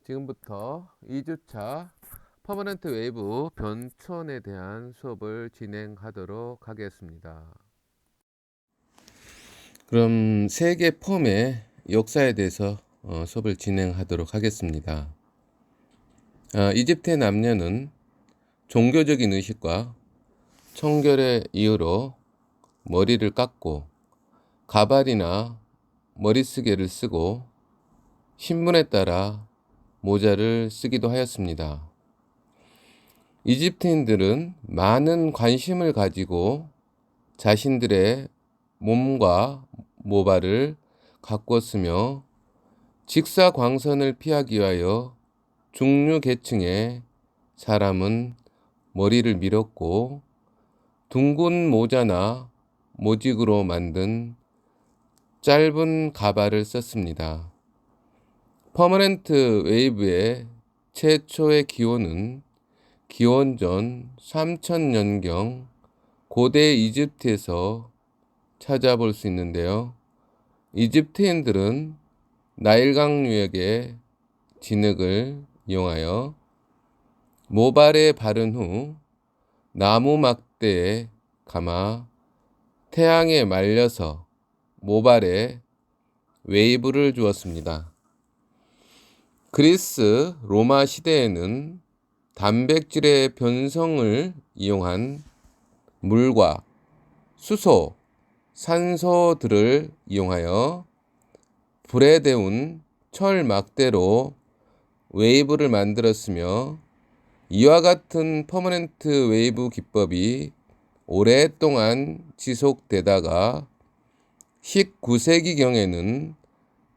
지금부터 2주차 퍼머넌트 웨이브 변천에 대한 수업을 진행하도록 하겠습니다. 그럼 세계 펌의 역사에 대해서 수업을 진행하도록 하겠습니다. 이집트의 남녀는 종교적인 의식과 청결의 이유로 머리를 깎고 가발이나 머리쓰개를 쓰고 신분에 따라 모자를 쓰기도 하였습니다. 이집트인들은 많은 관심을 가지고 자신들의 몸과 모발을 가꾸었으며 직사광선을 피하기 위하여 중류 계층의 사람은 머리를 밀었고 둥근 모자나 모직으로 만든 짧은 가발을 썼습니다. 퍼머넌트 웨이브의 최초의 기원은 기원전 3000년경 고대 이집트에서 찾아볼 수 있는데요. 이집트인들은 나일강유역의 진흙을 이용하여 모발에 바른 후 나무 막대에 감아 태양에 말려서 모발에 웨이브를 주었습니다. 그리스 로마 시대에는 단백질의 변성을 이용한 물과 수소, 산소들을 이용하여 불에 데운 철 막대로 웨이브를 만들었으며 이와 같은 퍼머넌트 웨이브 기법이 오랫동안 지속되다가 19세기경에는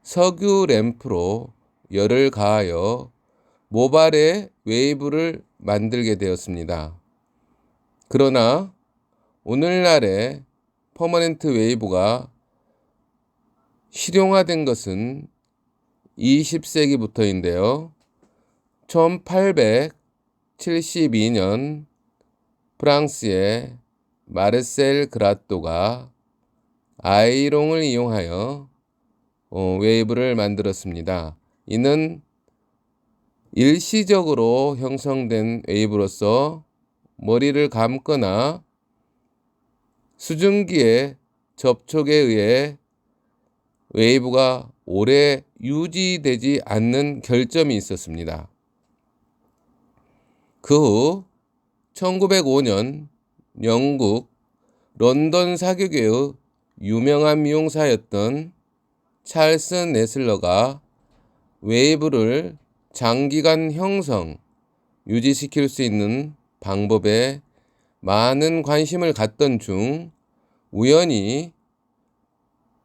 석유 램프로 열을 가하여 모발에 웨이브를 만들게 되었습니다. 그러나 오늘날의 퍼머넌트 웨이브가 실용화된 것은 20세기부터인데요. 1872년 프랑스의 마르셀 그라또가 아이롱을 이용하여 웨이브를 만들었습니다. 이는 일시적으로 형성된 웨이브로서 머리를 감거나 수증기의 접촉에 의해 웨이브가 오래 유지되지 않는 결점이 있었습니다. 그 후 1905년 영국 런던 사교계의 유명한 미용사였던 찰스 네슬러가 웨이브를 장기간 형성, 유지시킬 수 있는 방법에 많은 관심을 갖던 중 우연히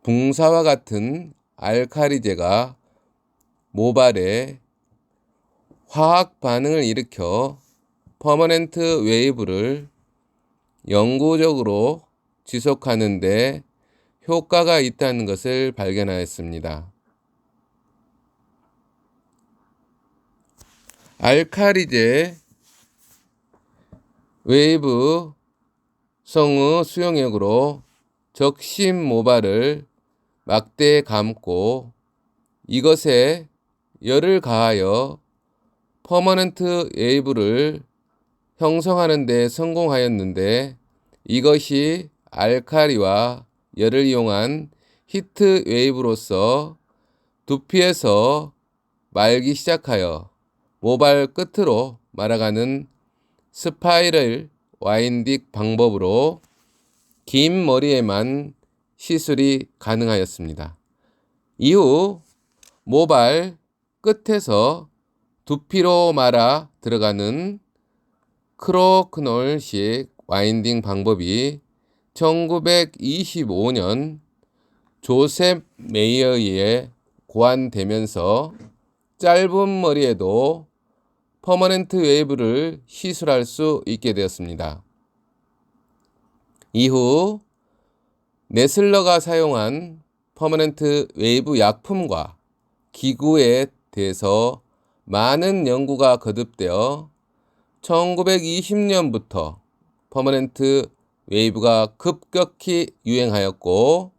붕사와 같은 알칼리제가 모발에 화학 반응을 일으켜 퍼머넌트 웨이브를 영구적으로 지속하는 데 효과가 있다는 것을 발견하였습니다. 알칼리제 웨이브 성의 수용액으로 적심 모발을 막대에 감고 이것에 열을 가하여 퍼머넌트 웨이브를 형성하는 데 성공하였는데 이것이 알칼리와 열을 이용한 히트 웨이브로서 두피에서 말기 시작하여 모발 끝으로 말아가는 스파이럴 와인딩 방법으로 긴 머리에만 시술이 가능하였습니다. 이후 모발 끝에서 두피로 말아 들어가는 크로크놀식 와인딩 방법이 1925년 조셉 메이어에 의해 고안되면서 짧은 머리에도 퍼머넌트 웨이브를 시술할 수 있게 되었습니다. 이후 네슬러가 사용한 퍼머넌트 웨이브 약품과 기구에 대해서 많은 연구가 거듭되어 1920년부터 퍼머넌트 웨이브가 급격히 유행하였고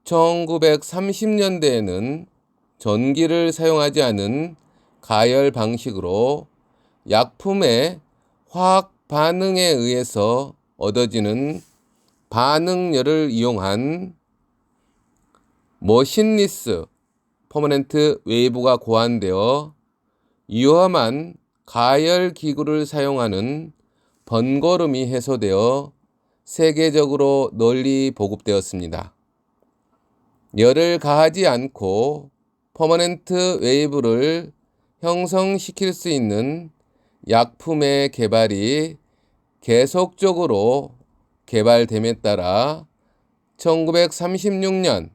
1930년대에는 전기를 사용하지 않은 가열 방식으로 약품의 화학 반응에 의해서 얻어지는 반응열을 이용한 머신리스 퍼머넌트 웨이브가 고안되어 위험한 가열 기구를 사용하는 번거로움이 해소되어 세계적으로 널리 보급되었습니다. 열을 가하지 않고 퍼머넌트 웨이브를 형성시킬 수 있는 약품의 개발이 계속적으로 개발됨에 따라 1936년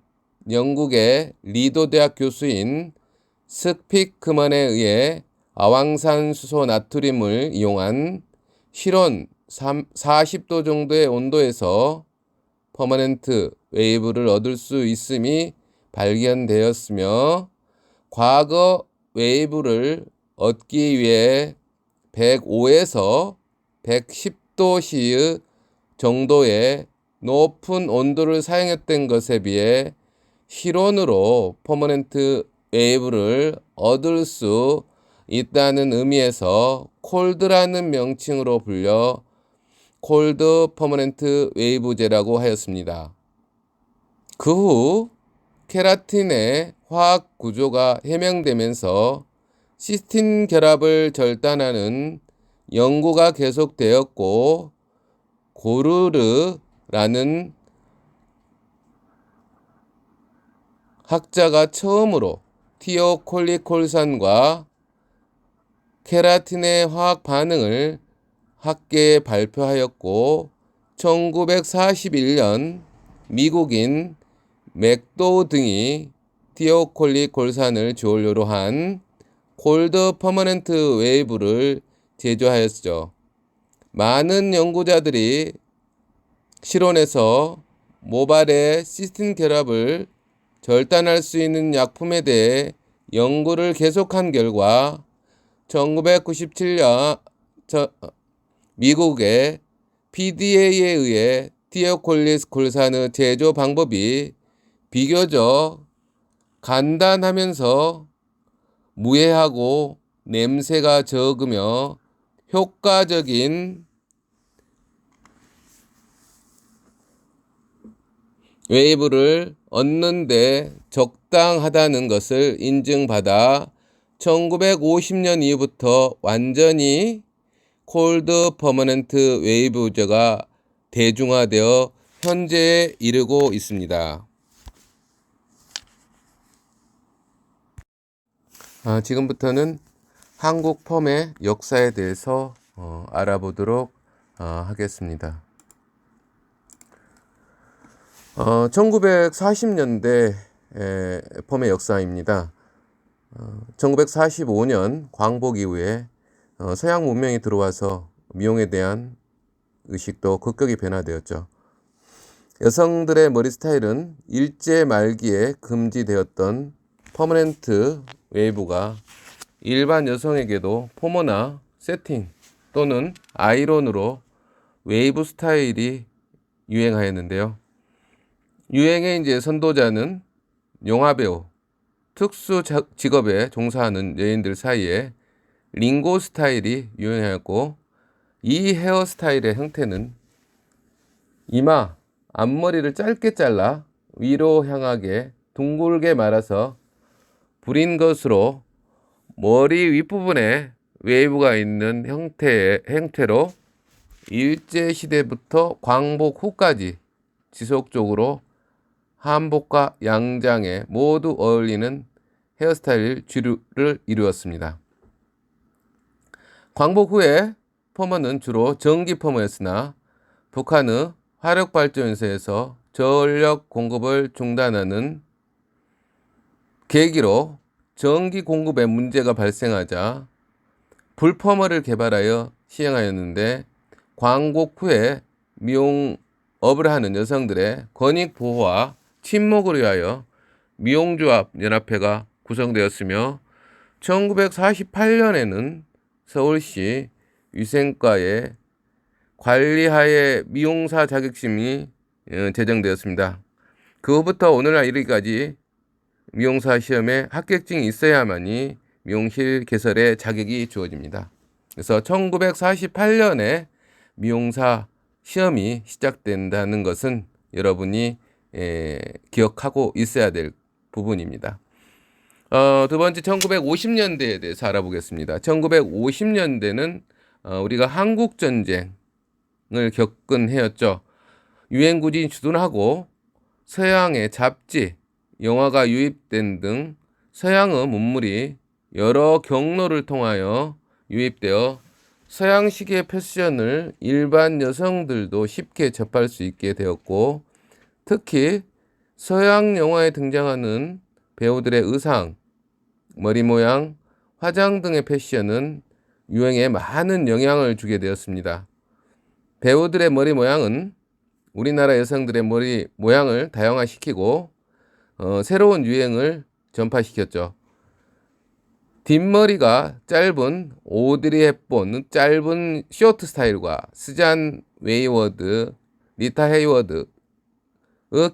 영국의 리도 대학 교수인 스픽크먼에 의해 아황산수소 나트륨을 이용한 실온 40도 정도의 온도에서 퍼머넌트 웨이브를 얻을 수 있음이 발견되었으며, 과거 웨이브를 얻기 위해 105에서 110도씨 정도의 높은 온도를 사용했던 것에 비해 실온으로 퍼머넌트 웨이브를 얻을 수 있다는 의미에서 콜드라는 명칭으로 불려 콜드 퍼머넌트 웨이브제라고 하였습니다. 그 후 케라틴의 화학 구조가 해명되면서 시스틴 결합을 절단하는 연구가 계속되었고, 고르르라는 학자가 처음으로 티오콜리콜산과 케라틴의 화학 반응을 학계에 발표하였고, 1941년 미국인 맥도우 등이 티오콜리콜산을 조류로 한 콜드 퍼머넌트 웨이브를 제조하였죠. 많은 연구자들이 실온에서 모발의 시스틴 결합을 절단할 수 있는 약품에 대해 연구를 계속한 결과 1997년 미국의 PDA에 의해 티오콜리콜산의 제조 방법이 비교적 간단하면서 무해하고 냄새가 적으며 효과적인 웨이브를 얻는 데 적당하다는 것을 인증받아 1950년 이후부터 완전히 콜드 퍼머넌트 웨이브제가 대중화되어 현재에 이르고 있습니다. 지금부터는 한국 펌의 역사에 대해서 알아보도록 하겠습니다. 1940년대 펌의 역사입니다. 1945년 광복 이후에 서양 문명이 들어와서 미용에 대한 의식도 급격히 변화되었죠. 여성들의 머리 스타일은 일제 말기에 금지되었던 퍼머넌트 웨이브가 일반 여성에게도 포머나 세팅 또는 아이론으로 웨이브 스타일이 유행하였는데요. 유행의 선도자는 영화배우, 특수 직업에 종사하는 여인들 사이에 링고 스타일이 유행하였고, 이 헤어스타일의 형태는 이마, 앞머리를 짧게 잘라 위로 향하게 둥글게 말아서 부린 것으로 머리 윗부분에 웨이브가 있는 형태로 일제시대부터 광복 후까지 지속적으로 한복과 양장에 모두 어울리는 헤어스타일 주류를 이루었습니다. 광복 후에 펌은 주로 전기 펌이었으나 북한의 화력발전소에서 전력 공급을 중단하는 계기로 전기 공급에 문제가 발생하자 불펌을 개발하여 시행하였는데, 광복 후에 미용업을 하는 여성들의 권익 보호와 친목을 위하여 미용조합 연합회가 구성되었으며, 1948년에는 서울시 위생과의 관리하에 미용사 자격증이 제정되었습니다. 그 후부터 오늘날 이르기까지 미용사 시험에 합격증이 있어야만이 미용실 개설의 자격이 주어집니다. 그래서 1948년에 미용사 시험이 시작된다는 것은 여러분이 기억하고 있어야 될 부분입니다. 두 번째 1950년대에 대해서 알아보겠습니다. 1950년대는 우리가 한국전쟁을 겪은 해였죠. 유엔군이 주둔하고 서양의 잡지, 영화가 유입된 등 서양의 문물이 여러 경로를 통하여 유입되어 서양식의 패션을 일반 여성들도 쉽게 접할 수 있게 되었고, 특히 서양 영화에 등장하는 배우들의 의상, 머리 모양, 화장 등의 패션은 유행에 많은 영향을 주게 되었습니다. 배우들의 머리 모양은 우리나라 여성들의 머리 모양을 다양화시키고 새로운 유행을 전파시켰죠. 뒷머리가 짧은 오드리 헵번 짧은 쇼트 스타일과 스잔 웨이워드, 리타 헤이워드의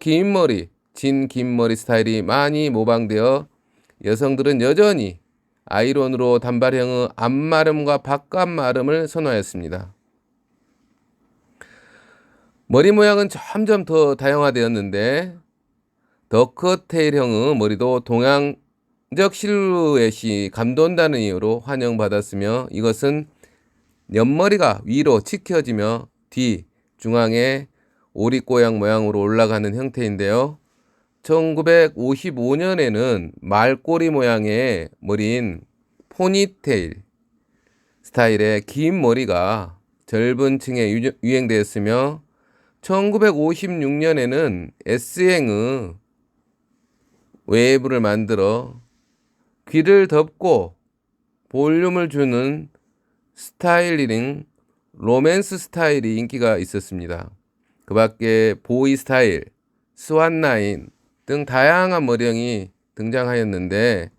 긴 머리, 긴 머리 스타일이 많이 모방되어 여성들은 여전히 아이론으로 단발형의 앞마름과 바깥마름을 선호하였습니다. 머리 모양은 점점 더 다양화되었는데 더크테일형의 머리도 동양적 실루엣이 감돈다는 이유로 환영받았으며, 이것은 옆머리가 위로 치켜지며 뒤 중앙에 오리꼬양 모양으로 올라가는 형태인데요. 1955년에는 말꼬리 모양의 머리인 포니테일 스타일의 긴 머리가 젊은 층에 유행되었으며, 1956년에는 S행의 웨이브를 만들어 귀를 덮고 볼륨을 주는 스타일링, 로맨스 스타일이 인기가 있었습니다. 그 밖에 보이 스타일, 스완라인 등 다양한 머리형이 등장하였는데,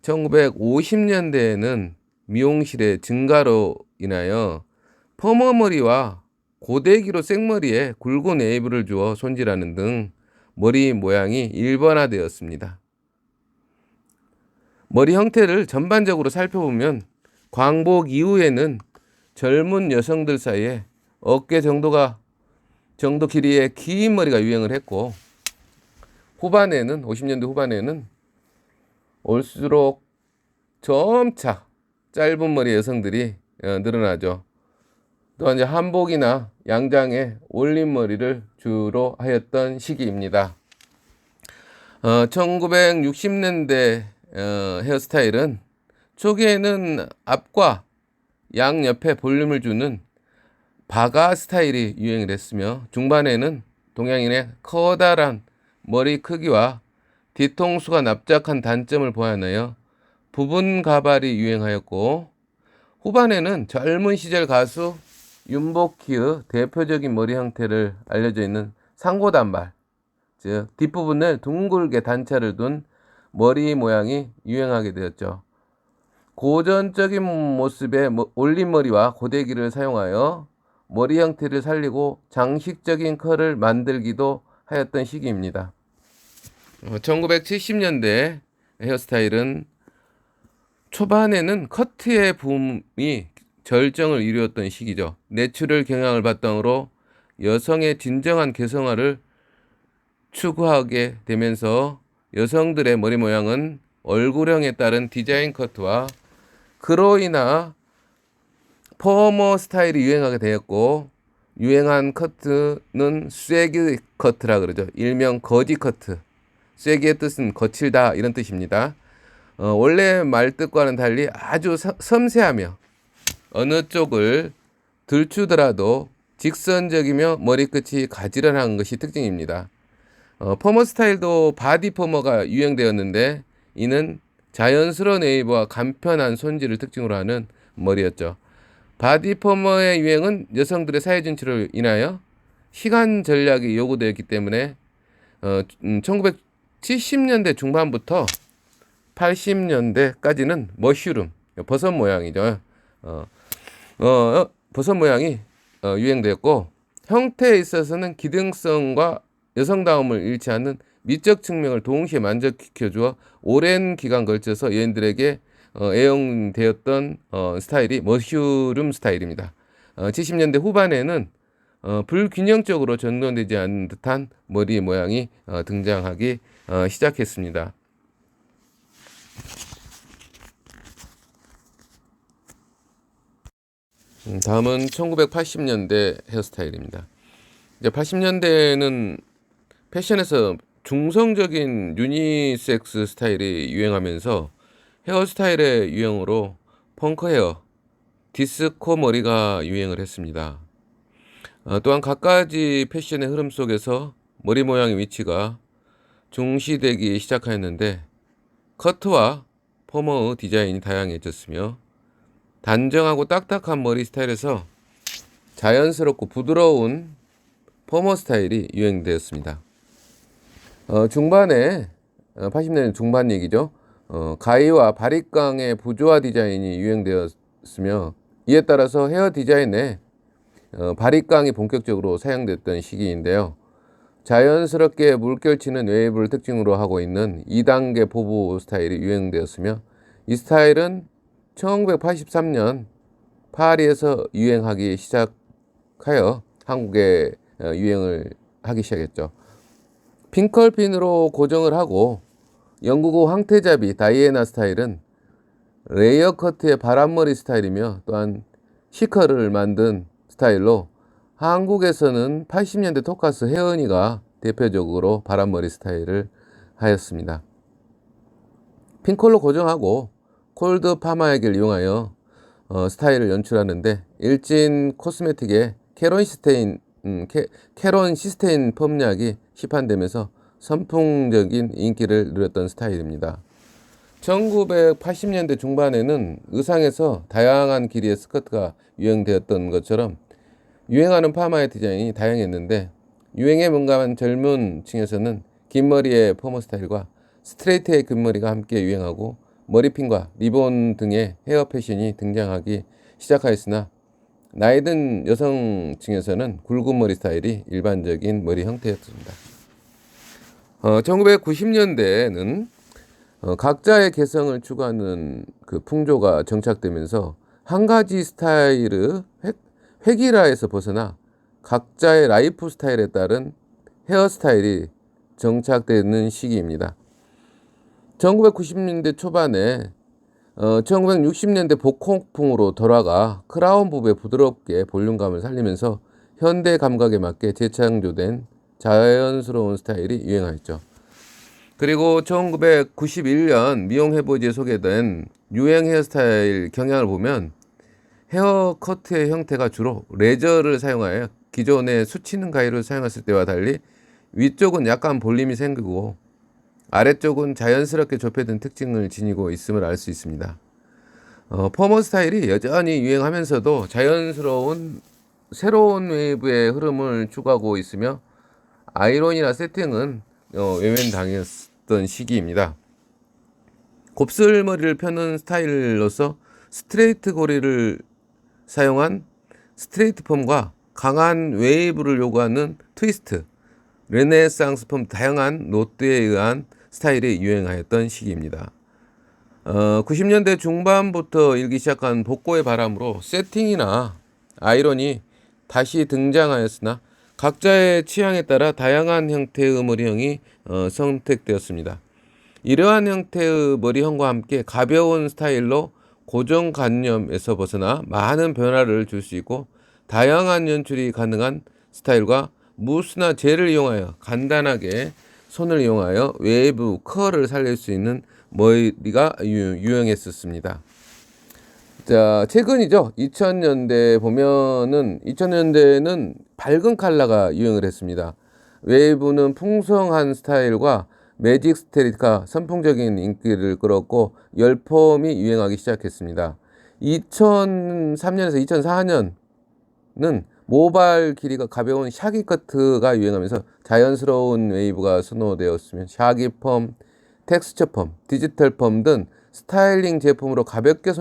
1950년대에는 미용실의 증가로 인하여 퍼머머리와 고데기로 생머리에 굵은 웨이브를 주어 손질하는 등 머리 모양이 일반화되었습니다. 머리 형태를 전반적으로 살펴보면 광복 이후에는 젊은 여성들 사이에 어깨 정도 길이의 긴 머리가 유행을 했고, 50년대 후반에는 올수록 점차 짧은 머리 여성들이 늘어나죠. 또한 이제 한복이나 양장에 올린 머리를 주로 하였던 시기입니다. 1960년대 헤어스타일은 초기에는 앞과 양옆에 볼륨을 주는 바가 스타일이 유행을 했으며, 중반에는 동양인의 커다란 머리 크기와 뒤통수가 납작한 단점을 보완하여 부분 가발이 유행하였고, 후반에는 젊은 시절 가수 윤복희의 대표적인 머리 형태를 알려져 있는 상고단발, 즉 뒷부분을 둥글게 단차를 둔 머리 모양이 유행하게 되었죠. 고전적인 모습의 올린 머리와 고데기를 사용하여 머리 형태를 살리고 장식적인 컬을 만들기도 하였던 시기입니다. 1970년대 헤어스타일은 초반에는 커트의 붐이 절정을 이루었던 시기죠. 내추럴 경향을 바탕으로 여성의 진정한 개성화를 추구하게 되면서 여성들의 머리 모양은 얼굴형에 따른 디자인 커트와 크로이나 퍼머 스타일이 유행하게 되었고, 유행한 커트는 쇠기 커트라 그러죠. 일명 거지 커트. 쇠기의 뜻은 거칠다 이런 뜻입니다. 원래 말뜻과는 달리 아주 섬세하며 어느 쪽을 들추더라도 직선적이며 머리끝이 가지런한 것이 특징입니다. 퍼머 스타일도 바디 퍼머가 유행되었는데, 이는 자연스러운 웨이브와 간편한 손질을 특징으로 하는 머리였죠. 바디 퍼머의 유행은 여성들의 사회 진출을 인하여 시간 전략이 요구되었기 때문에 1970년대 중반부터 80년대까지는 머쉬룸, 버섯 모양이죠. 버섯 모양이 유행되었고, 형태에 있어서는 기능성과 여성다움을 잃지 않는 미적 측면을 동시에 만족시켜주어 오랜 기간 걸쳐서 여인들에게 애용되었던 스타일이 머쉬룸 스타일입니다. 70년대 후반에는 불균형적으로 정돈되지 않은 듯한 머리 모양이 등장하기 시작했습니다. 다음은 1980년대 헤어스타일입니다. 이제 80년대에는 패션에서 중성적인 유니섹스 스타일이 유행하면서 헤어스타일의 유행으로 펑크 헤어, 디스코 머리가 유행을 했습니다. 또한 갖가지 패션의 흐름 속에서 머리 모양의 위치가 중시되기 시작하였는데 커트와 포머의 디자인이 다양해졌으며 단정하고 딱딱한 머리 스타일에서 자연스럽고 부드러운 포머 스타일이 유행되었습니다. 중반에 80년대 중반 얘기죠. 가위와 바리깡의 부조화 디자인이 유행되었으며 이에 따라서 헤어 디자인에 바리깡이 본격적으로 사용됐던 시기인데요. 자연스럽게 물결치는 웨이브를 특징으로 하고 있는 2단계 보부 스타일이 유행되었으며 이 스타일은 1983년 파리에서 유행하기 시작하여 한국에 유행을 하기 시작했죠. 핑컬핀으로 고정을 하고 영국의 황태자비 다이애나 스타일은 레이어 커트의 바람머리 스타일이며 또한 시커를 만든 스타일로 한국에서는 80년대 토카스 혜은이가 대표적으로 바람머리 스타일을 하였습니다. 핑컬로 고정하고 콜드 파마액을 이용하여 스타일을 연출하는데 일진 코스메틱의 캐론 시스테인 펌약이 시판되면서 선풍적인 인기를 누렸던 스타일입니다. 1980년대 중반에는 의상에서 다양한 길이의 스커트가 유행되었던 것처럼 유행하는 파마의 디자인이 다양했는데 유행에 민감한 젊은 층에서는 긴 머리의 포머 스타일과 스트레이트의 긴 머리가 함께 유행하고 머리핀과 리본 등의 헤어 패션이 등장하기 시작하였으나 나이 든 여성층에서는 굵은 머리 스타일이 일반적인 머리 형태였습니다. 1990년대에는 각자의 개성을 추구하는 그 풍조가 정착되면서 한 가지 스타일의 획일화에서 벗어나 각자의 라이프 스타일에 따른 헤어스타일이 정착되는 시기입니다. 1990년대 초반에 1960년대 복고풍으로 돌아가 크라운 부부에 부드럽게 볼륨감을 살리면서 현대 감각에 맞게 재창조된 자연스러운 스타일이 유행하였죠. 그리고 1991년 미용 해보지에 소개된 유행 헤어스타일 경향을 보면 헤어 커트의 형태가 주로 레저를 사용하여 기존의 수치는 가위를 사용했을 때와 달리 위쪽은 약간 볼륨이 생기고 아래쪽은 자연스럽게 좁혀진 특징을 지니고 있음을 알 수 있습니다. 포머 스타일이 여전히 유행하면서도 자연스러운 새로운 웨이브의 흐름을 추구하고 있으며 아이론이나 세팅은 외면당했던 시기입니다. 곱슬머리를 펴는 스타일로서 스트레이트 고리를 사용한 스트레이트 펌과 강한 웨이브를 요구하는 트위스트, 르네상스 펌 다양한 롯데에 의한 스타일이 유행하였던 시기입니다. 90년대 중반부터 일기 시작한 복고의 바람으로 세팅이나 아이론이 다시 등장하였으나 각자의 취향에 따라 다양한 형태의 머리형이 선택되었습니다. 이러한 형태의 머리형과 함께 가벼운 스타일로 고정관념에서 벗어나 많은 변화를 줄 수 있고 다양한 연출이 가능한 스타일과 무스나 젤을 이용하여 간단하게 손을 이용하여 웨이브 컬을 살릴 수 있는 머리가 유행했었습니다. 자, 최근이죠. 2000년대 보면은 2000년대에는 밝은 컬러가 유행을 했습니다. 웨이브는 풍성한 스타일과 매직 스테리가 선풍적인 인기를 끌었고 열폼이 유행하기 시작했습니다. 2003년에서 2004년은 모발 길이가 가벼운 샤기 커트가 유행하면서 자연스러운 웨이브가 선호되었으며 샤기 펌, 텍스처 펌, 디지털 펌 등 스타일링 제품으로 가볍게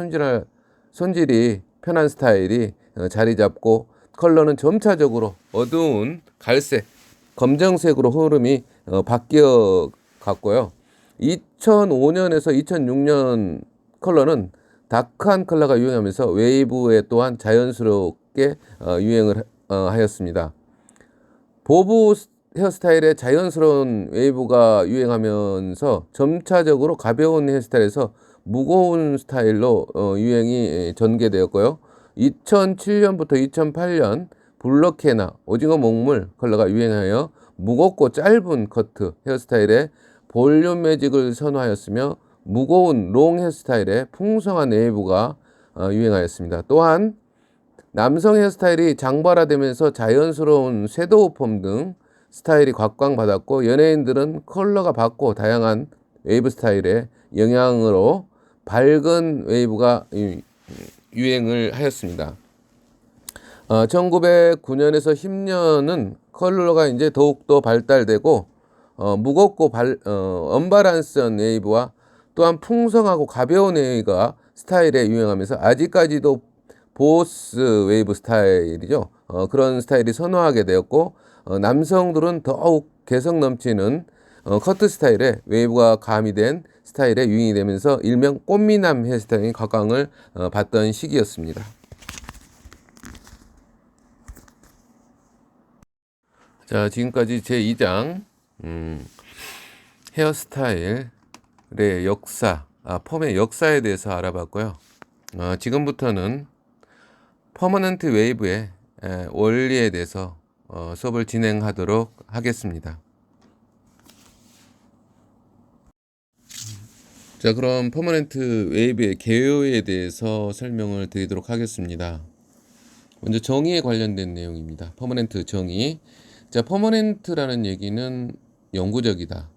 손질이 편한 스타일이 자리 잡고 컬러는 점차적으로 어두운 갈색, 검정색으로 흐름이 바뀌어 갔고요. 2005년에서 컬러는 다크한 컬러가 유행하면서 웨이브에 또한 자연스럽게 유행을 하였습니다. 보브 헤어스타일의 자연스러운 웨이브가 유행하면서 점차적으로 가벼운 헤어스타일에서 무거운 스타일로 유행이 전개되었고요. 2007년부터 2008년 블러케나 오징어 목물 컬러가 유행하여 무겁고 짧은 커트 헤어스타일의 볼륨 매직을 선호하였으며 무거운 롱 헤어스타일의 풍성한 웨이브가 유행하였습니다. 또한 남성 헤어스타일이 장발화되면서 자연스러운 섀도우 펌 등 스타일이 각광받았고, 연예인들은 컬러가 밝고 다양한 웨이브 스타일의 영향으로 밝은 웨이브가 유행을 하였습니다. 1909년에서 10년은 컬러가 이제 더욱더 발달되고 무겁고 언밸런스한 웨이브와 또한 풍성하고 가벼운 웨이브가 스타일에 유행하면서 아직까지도 보스 웨이브 스타일이죠. 그런 스타일이 선호하게 되었고, 남성들은 더욱 개성 넘치는 커트 스타일에 웨이브가 가미된 스타일에 유행이 되면서 일명 꽃미남 헤어스타일이 각광을 받던 시기였습니다. 자, 지금까지 제2장 헤어스타일의 역사, 펌의 역사에 대해서 알아봤고요. 지금부터는 퍼머넌트 웨이브의 원리에 대해서 수업을 진행하도록 하겠습니다. 자, 그럼 퍼머넌트 웨이브의 개요에 대해서 설명을 드리도록 하겠습니다. 먼저 정의에 관련된 내용입니다. 퍼머넌트 정의. 자, 퍼머넌트라는 얘기는 영구적이다.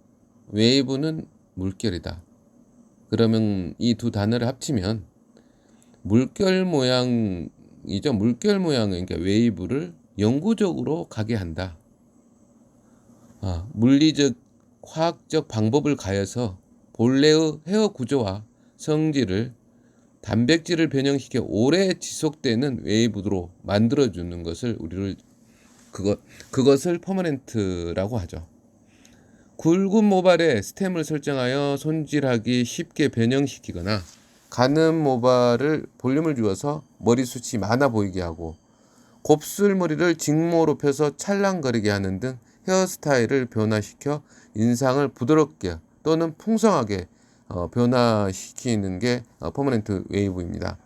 웨이브는 물결이다. 그러면 이 두 단어를 합치면 물결 모양이죠. 물결 모양은 그러니까 웨이브를 영구적으로 가게 한다. 물리적, 화학적 방법을 가해서 본래의 헤어 구조와 성질을 단백질을 변형시켜 오래 지속되는 웨이브로 만들어주는 것을 그것을 퍼머넌트라고 하죠. 굵은 모발에 스템을 설정하여 손질하기 쉽게 변형시키거나 가는 모발을 볼륨을 주어서 머리숱이 많아 보이게 하고 곱슬머리를 직모로 펴서 찰랑거리게 하는 등 헤어스타일을 변화시켜 인상을 부드럽게 또는 풍성하게 변화시키는 게 퍼머넌트 웨이브입니다.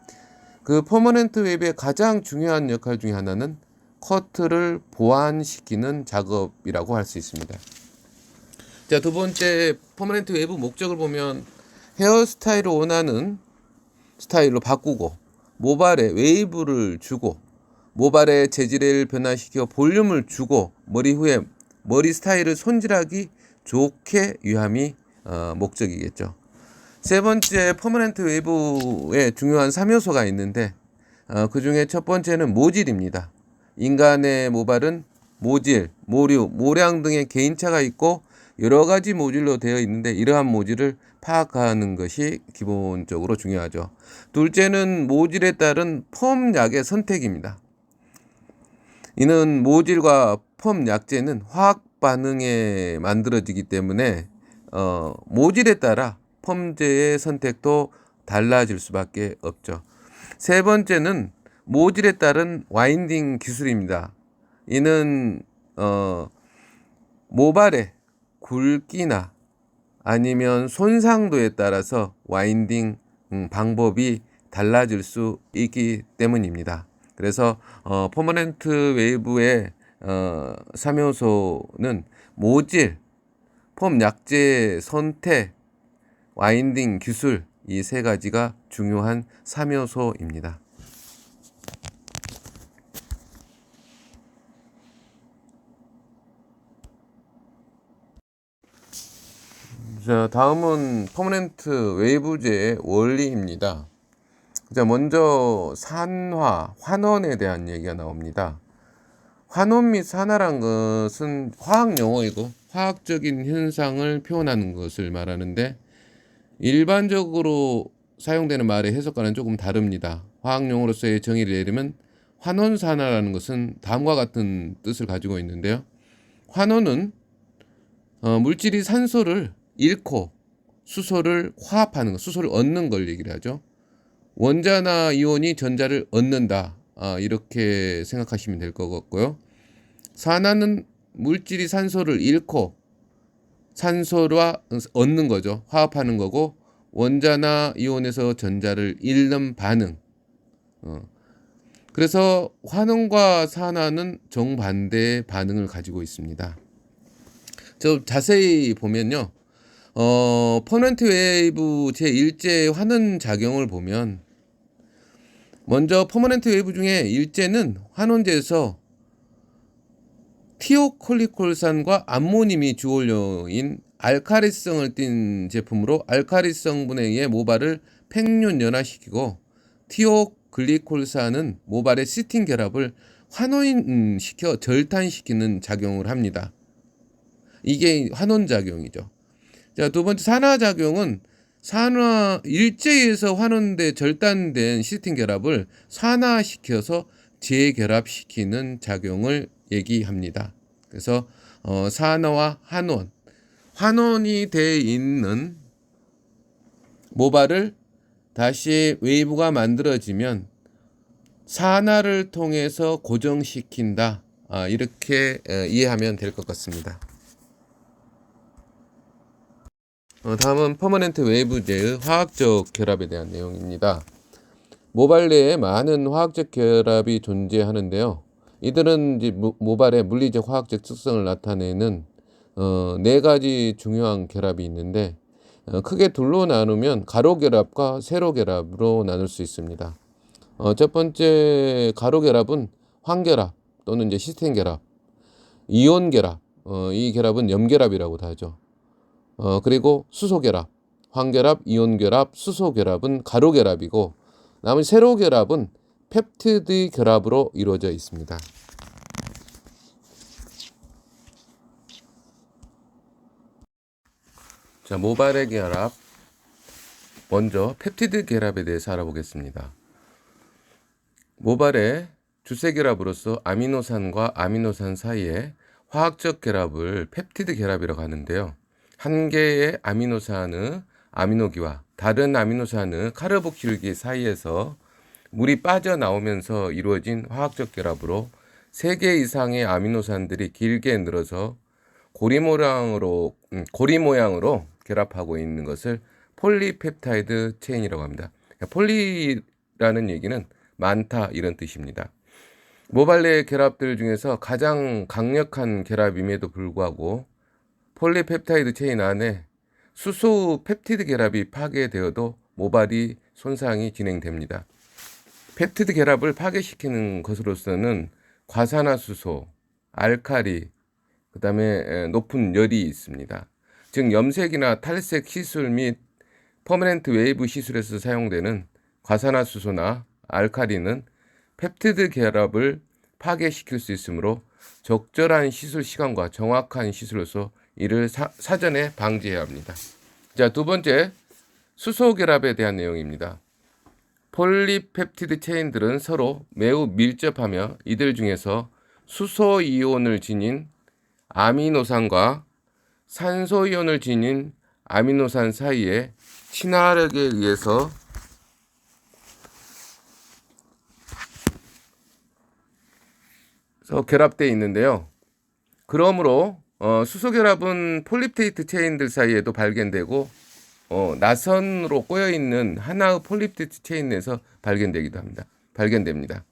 그 퍼머넌트 웨이브의 가장 중요한 역할 중에 하나는 커트를 보완시키는 작업이라고 할 수 있습니다. 자, 두 번째 퍼머넌트 웨이브 목적을 보면 헤어스타일을 원하는 스타일로 바꾸고 모발에 웨이브를 주고 모발의 재질을 변화시켜 볼륨을 주고 머리 후에 머리 스타일을 손질하기 좋게 위함이 목적이겠죠. 세 번째 퍼머넌트 웨이브에 중요한 3요소가 있는데 그 중에 첫 번째는 모질입니다. 인간의 모발은 모질, 모류, 모량 등의 개인차가 있고 여러 가지 모질로 되어 있는데 이러한 모질을 파악하는 것이 기본적으로 중요하죠. 둘째는 모질에 따른 펌 약의 선택입니다. 이는 모질과 펌 약제는 화학 반응에 만들어지기 때문에 모질에 따라 펌제의 선택도 달라질 수밖에 없죠. 세 번째는 모질에 따른 와인딩 기술입니다. 이는 모발의 굵기나 아니면 손상도에 따라서 와인딩 방법이 달라질 수 있기 때문입니다. 그래서 퍼머넌트 웨이브의 3요소는 모질, 펌 약제 선택, 와인딩 기술 이 세 가지가 중요한 3요소입니다. 자, 다음은 퍼머넌트 웨이브제의 원리입니다. 자, 먼저 산화, 환원에 대한 얘기가 나옵니다. 환원 및 산화란 것은 화학 용어이고 화학적인 현상을 표현하는 것을 말하는데 일반적으로 사용되는 말의 해석과는 조금 다릅니다. 화학 용어로서의 정의를 내리면 환원산화라는 것은 다음과 같은 뜻을 가지고 있는데요. 환원은 물질이 산소를 잃고 수소를 화합하는 거, 수소를 얻는 걸 얘기를 하죠. 원자나 이온이 전자를 얻는다. 이렇게 생각하시면 될 것 같고요. 산화는 물질이 산소를 잃고 산소와 얻는 거죠. 화합하는 거고, 원자나 이온에서 전자를 잃는 반응. 그래서 환원과 산화는 정반대의 반응을 가지고 있습니다. 저 자세히 보면요. 퍼먼트 웨이브 제1제 환원 작용을 보면, 먼저 퍼머넌트 웨이브 중에 일제는 환원제에서 티오콜리콜산과 암모늄이 주원료인 알카리성을 띤 제품으로 알카리성분에 의해 모발을 팽륜 연화시키고, 티오글리콜산은 모발의 시팅 결합을 환원시켜 절탄시키는 작용을 합니다. 이게 환원작용이죠. 자, 두 번째 산화작용은 일제에서 환원돼 절단된 시스틴 결합을 산화시켜서 재결합시키는 작용을 얘기합니다. 그래서 산화와 환원이 돼 있는 모발을 다시 웨이브가 만들어지면 산화를 통해서 고정시킨다. 이렇게 이해하면 될 것 같습니다. 다음은 퍼머넌트 웨이브제의 화학적 결합에 대한 내용입니다. 모발 내에 많은 화학적 결합이 존재하는데요. 이들은 이제 모발의 물리적 화학적 특성을 나타내는 네 가지 중요한 결합이 있는데, 크게 둘로 나누면 가로 결합과 세로 결합으로 나눌 수 있습니다. 첫 번째 가로 결합은 황결합 또는 이제 시스템 결합, 이온 결합, 이 결합은 염결합이라고도 하죠. 그리고 수소결합, 황결합, 이온결합, 수소결합은 가로결합이고, 나머지 세로결합은 펩티드 결합으로 이루어져 있습니다. 자, 모발의 결합, 먼저 펩티드 결합에 대해서 알아보겠습니다. 모발의 주세 결합으로서 아미노산과 아미노산 사이에 화학적 결합을 펩티드 결합이라고 하는데요. 한 개의 아미노산의 아미노기와 다른 아미노산의 카르복실기 사이에서 물이 빠져나오면서 이루어진 화학적 결합으로 3개 이상의 아미노산들이 길게 늘어서 고리 모양으로 결합하고 있는 것을 폴리펩타이드 체인이라고 합니다. 폴리라는 얘기는 많다 이런 뜻입니다. 모발 내 결합들 중에서 가장 강력한 결합임에도 불구하고 폴리펩타이드 체인 안에 수소 펩티드 결합이 파괴되어도 모발이 손상이 진행됩니다. 펩티드 결합을 파괴시키는 것으로서는 과산화수소, 알칼리, 그 다음에 높은 열이 있습니다. 즉 염색이나 탈색 시술 및 퍼머넌트 웨이브 시술에서 사용되는 과산화수소나 알칼리는 펩티드 결합을 파괴시킬 수 있으므로 적절한 시술 시간과 정확한 시술로서 이를 사전에 방지해야 합니다. 자, 두 번째, 수소 결합에 대한 내용입니다. 폴리펩티드 체인들은 서로 매우 밀접하며 이들 중에서 수소 이온을 지닌 아미노산과 산소 이온을 지닌 아미노산 사이에 친화력에 의해서 결합되어 있는데요. 그러므로 수소 결합은 폴리펩티드 체인들 사이에도 발견되고 나선으로 꼬여있는 하나의 폴리펩티드 체인 내에서 발견됩니다.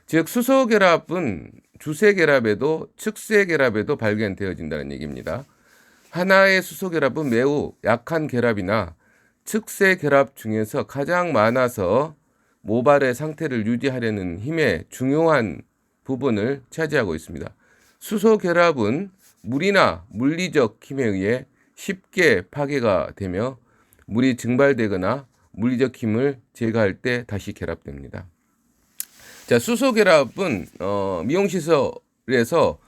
즉 수소 결합은 주세 결합에도 측세 결합에도 발견되어진다는 얘기입니다. 하나의 수소 결합은 매우 약한 결합이나 측세 결합 중에서 가장 많아서 모발의 상태를 유지하려는 힘의 중요한 부분을 차지하고 있습니다. 수소 결합은 물이나 물리적 힘에 의해 쉽게 파괴가 되며 물이 증발되거나 물리적 힘을 제거할 때 다시 결합됩니다. 자, 수소 결합은 미용시설에서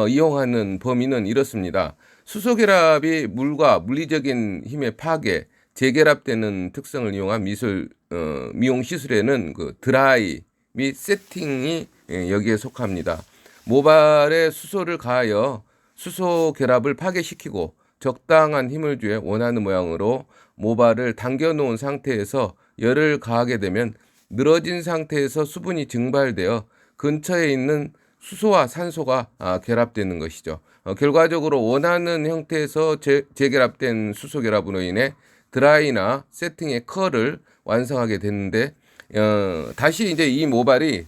이용하는 범위는 이렇습니다. 수소 결합이 물과 물리적인 힘의 파괴, 재결합되는 특성을 이용한 미용 시술에는 그 드라이 및 세팅이 여기에 속합니다. 모발에 수소를 가하여 수소 결합을 파괴시키고 적당한 힘을 주어 원하는 모양으로 모발을 당겨 놓은 상태에서 열을 가하게 되면 늘어진 상태에서 수분이 증발되어 근처에 있는 수소와 산소가 결합되는 것이죠. 결과적으로 원하는 형태에서 재결합된 수소 결합으로 인해 드라이나 세팅의 컬을 완성하게 되는데, 다시 이제 이 모발이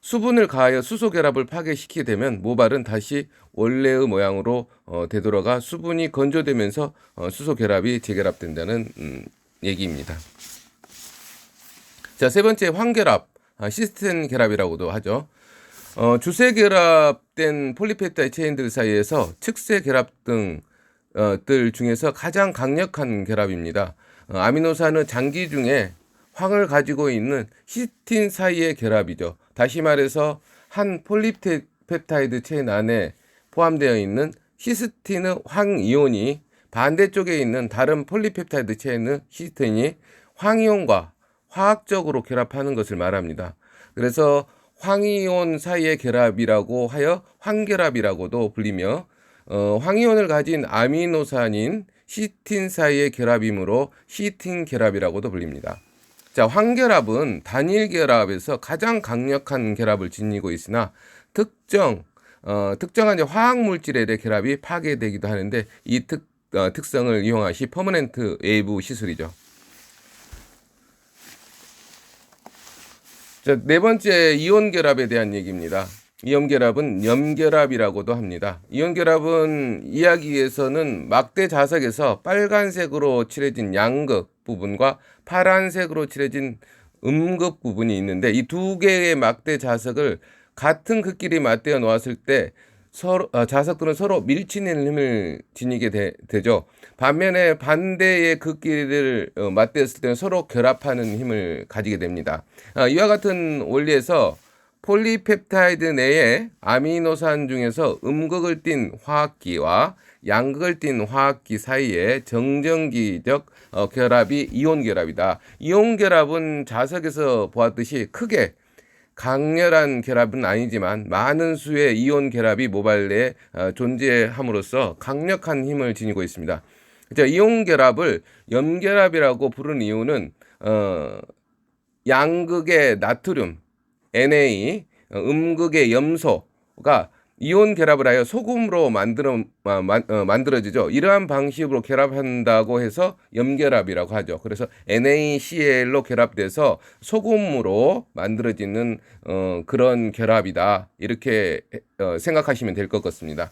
수분을 가하여 수소 결합을 파괴시키게 되면 모발은 다시 원래의 모양으로 되돌아가 수분이 건조되면서 수소 결합이 재결합된다는 얘기입니다. 자, 세 번째 황결합, 시스텐 결합이라고도 하죠. 주세 결합된 폴리펩타이드 체인들 사이에서 측세 결합 등들 중에서 가장 강력한 결합입니다. 아미노산은 장기 중에 황을 가지고 있는 시스틴 사이의 결합이죠. 다시 말해서 한 폴리펩타이드 체인 안에 포함되어 있는 시스틴의 황이온이 반대쪽에 있는 다른 폴리펩타이드 체인의 시스틴이 황이온과 화학적으로 결합하는 것을 말합니다. 그래서 황이온 사이의 결합이라고 하여 황결합이라고도 불리며, 황이온을 가진 아미노산인 시스틴 사이의 결합이므로 시스틴 결합이라고도 불립니다. 자, 황결합은 단일 결합에서 가장 강력한 결합을 지니고 있으나 특정한 이제 화학 물질의 결합이 파괴되기도 하는데, 이 특성을 이용하시 퍼머넌트 웨이브 시술이죠. 자, 네 번째 이온 결합에 대한 얘기입니다. 이온 결합은 염결합이라고도 합니다. 이온 결합은 이야기에서는 막대 자석에서 빨간색으로 칠해진 양극 부분과 파란색으로 칠해진 음극 부분이 있는데, 이 두 개의 막대 자석을 같은 극끼리 맞대어 놓았을 때 자석들은 서로 밀치는 힘을 지니게 되죠. 반면에 반대의 극끼리를 맞대었을 때는 서로 결합하는 힘을 가지게 됩니다. 이와 같은 원리에서 폴리펩타이드 내에 아미노산 중에서 음극을 띤 화학기와 양극을 띤 화학기 사이에 정전기적 결합이 이온 결합이다. 이온 결합은 자석에서 보았듯이 크게 강렬한 결합은 아니지만 많은 수의 이온 결합이 모발 내에 존재함으로써 강력한 힘을 지니고 있습니다. 이온 결합을 염결합이라고 부르는 이유는 양극의 나트륨 Na, 음극의 염소가 이온 결합을 하여 소금으로 만들어지죠. 이러한 방식으로 결합한다고 해서 염결합이라고 하죠. 그래서 NaCl로 결합돼서 소금으로 만들어지는 그런 결합이다, 이렇게 생각하시면 될 것 같습니다.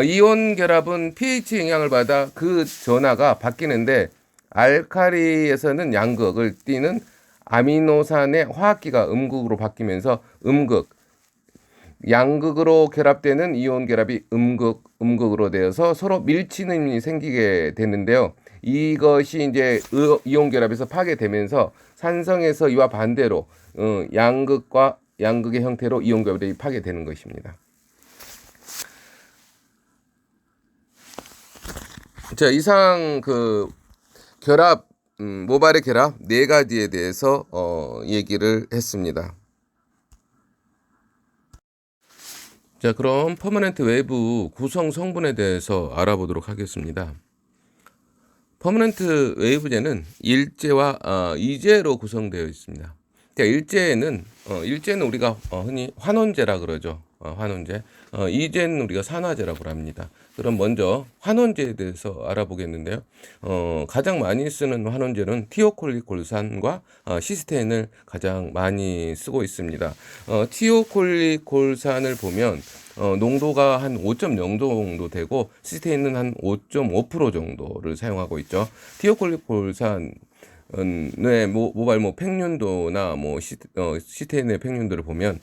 이온 결합은 pH 영향을 받아 그 전하가 바뀌는데, 알칼리에서는 양극을 띠는 아미노산의 화학기가 음극으로 바뀌면서 양극으로 결합되는 이온 결합이 음극으로 되어서 서로 밀치는 힘이 생기게 되는데요. 이것이 이제 이온 결합에서 파괴되면서 산성에서 이와 반대로 양극과 양극의 형태로 이온 결합이 파괴되는 것입니다. 자, 이상 그 결합, 모발의 결합 네 가지에 대해서 얘기를 했습니다. 자, 그럼 퍼머넌트 웨이브 구성 성분에 대해서 알아보도록 하겠습니다. 퍼머넌트 웨이브제는 일제와 이제로 구성되어 있습니다. 자, 일제는 우리가 흔히 환원제라 그러죠. 환원제. 이제는 우리가 산화제라고 합니다. 그럼 먼저 환원제에 대해서 알아보겠는데요. 가장 많이 쓰는 환원제는 티오콜리콜산과 시스테인을 가장 많이 쓰고 있습니다. 티오콜리콜산을 보면 농도가 한 5.0 정도 되고, 시스테인은 한 5.5% 정도를 사용하고 있죠. 티오콜리콜산 의 모발 팽륜도나 시스테인의 팽륜도를 보면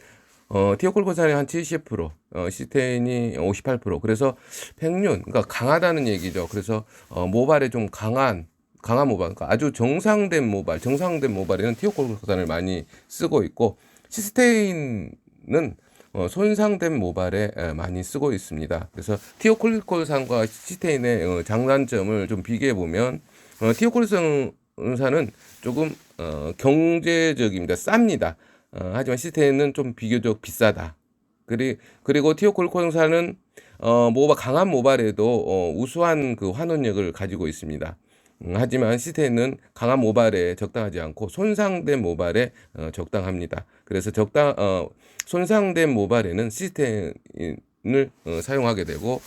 티오콜리콜산이 한 70%, 시스테인이 58%. 그래서 팽륜, 그러니까 강하다는 얘기죠. 그래서 모발에 좀 강한 모발, 그러니까 아주 정상된 모발에는 티오콜리콜산을 많이 쓰고 있고, 시스테인은 손상된 모발에 많이 쓰고 있습니다. 그래서 티오콜리콜산과 시스테인의 장단점을 좀 비교해 보면, 티오콜리콜산은 조금 경제적입니다. 쌉니다. 하지만 시스테인은 좀 비교적 비싸다. 그리고 티오콜리콜산은 강한 모발에도 우수한 그 환원력을 가지고 있습니다. 하지만 시스테인은 강한 모발에 적당하지 않고 손상된 모발에 적당합니다. 그래서 손상된 모발에는 시스테인을 사용하게 되고,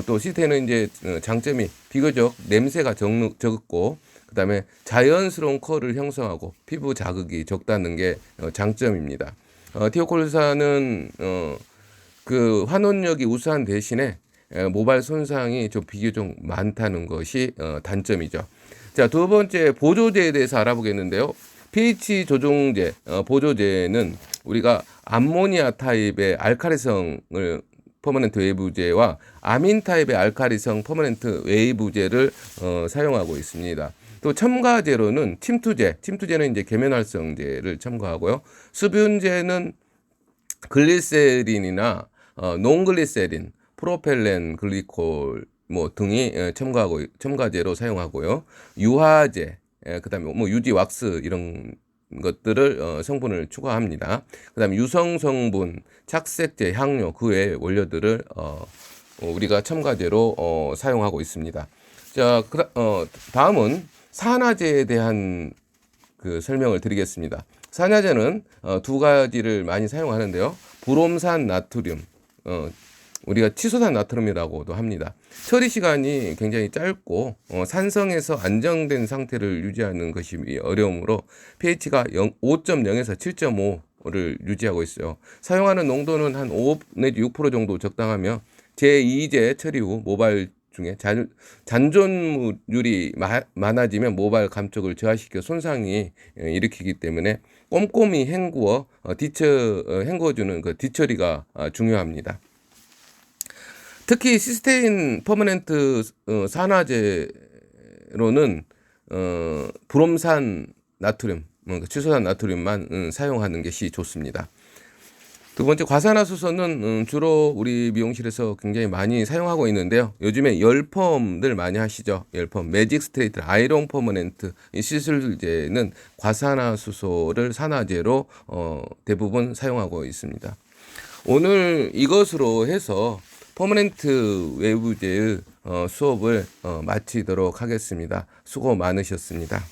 또 시스테인은 이제 장점이 비교적 냄새가 적고, 그다음에 자연스러운 컬을 형성하고 피부 자극이 적다는 게 장점입니다. 티오콜사는 그 환원력이 우수한 대신에 모발 손상이 좀 비교적 많다는 것이 단점이죠. 자, 두 번째 보조제에 대해서 알아보겠는데요. pH 조정제, 보조제는 우리가 암모니아 타입의 알칼리성을 퍼머넌트 웨이브제와 아민 타입의 알칼리성 퍼머넌트 웨이브제를 사용하고 있습니다. 또 첨가제로는 침투제는 이제 계면활성제를 첨가하고요. 수분제는 글리세린이나 논글리세린, 프로펠렌 글리콜 등이 첨가제로 사용하고요. 유화제, 그다음에 유지 왁스 이런 것들을 성분을 추가합니다. 그다음에 유성 성분, 착색제, 향료 그 외의 원료들을 우리가 첨가제로 사용하고 있습니다. 자, 다음은 산화제에 대한 그 설명을 드리겠습니다. 산화제는 두 가지를 많이 사용하는데요. 브롬산 나트륨, 우리가 치소산 나트륨이라고도 합니다. 처리 시간이 굉장히 짧고 산성에서 안정된 상태를 유지하는 것이 어려우므로 pH가 5.0에서 7.5를 유지하고 있어요. 사용하는 농도는 한 5 내지 6% 정도 적당하며 제2제 처리 후 모발 중에 잔존물이 많아지면 모발 감촉을 저하시켜 손상이 일으키기 때문에 꼼꼼히 헹궈주는 그 뒤처리가 중요합니다. 특히 시스테인 퍼머넌트 산화제로는 브롬산 나트륨, 치소산 나트륨만 사용하는 것이 좋습니다. 두 번째, 과산화수소는 주로 우리 미용실에서 굉장히 많이 사용하고 있는데요. 요즘에 열펌들 많이 하시죠. 열펌, 매직 스트레이트, 아이론 퍼머넌트 이 시술제는 과산화수소를 산화제로 대부분 사용하고 있습니다. 오늘 이것으로 해서 퍼머넌트 웨이브제의 수업을 마치도록 하겠습니다. 수고 많으셨습니다.